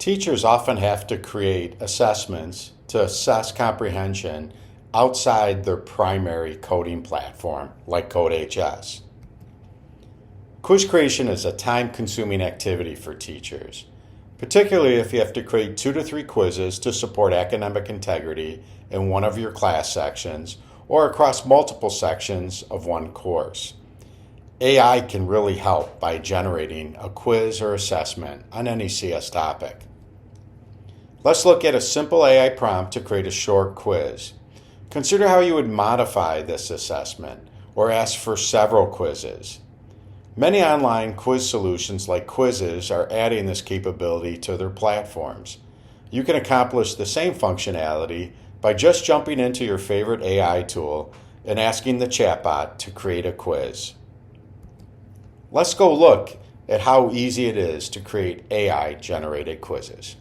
Teachers often have to create assessments to assess comprehension outside their primary coding platform, like CodeHS. Quiz creation is a time-consuming activity for teachers, particularly if you have to create 2 to 3 quizzes to support academic integrity in one of your class sections or across multiple sections of one course. AI can really help by generating a quiz or assessment on any CS topic. Let's look at a simple AI prompt to create a short quiz. Consider how you would modify this assessment or ask for several quizzes. Many online quiz solutions like Quizzes are adding this capability to their platforms. You can accomplish the same functionality by just jumping into your favorite AI tool and asking the chatbot to create a quiz. Let's go look at how easy it is to create AI-generated quizzes.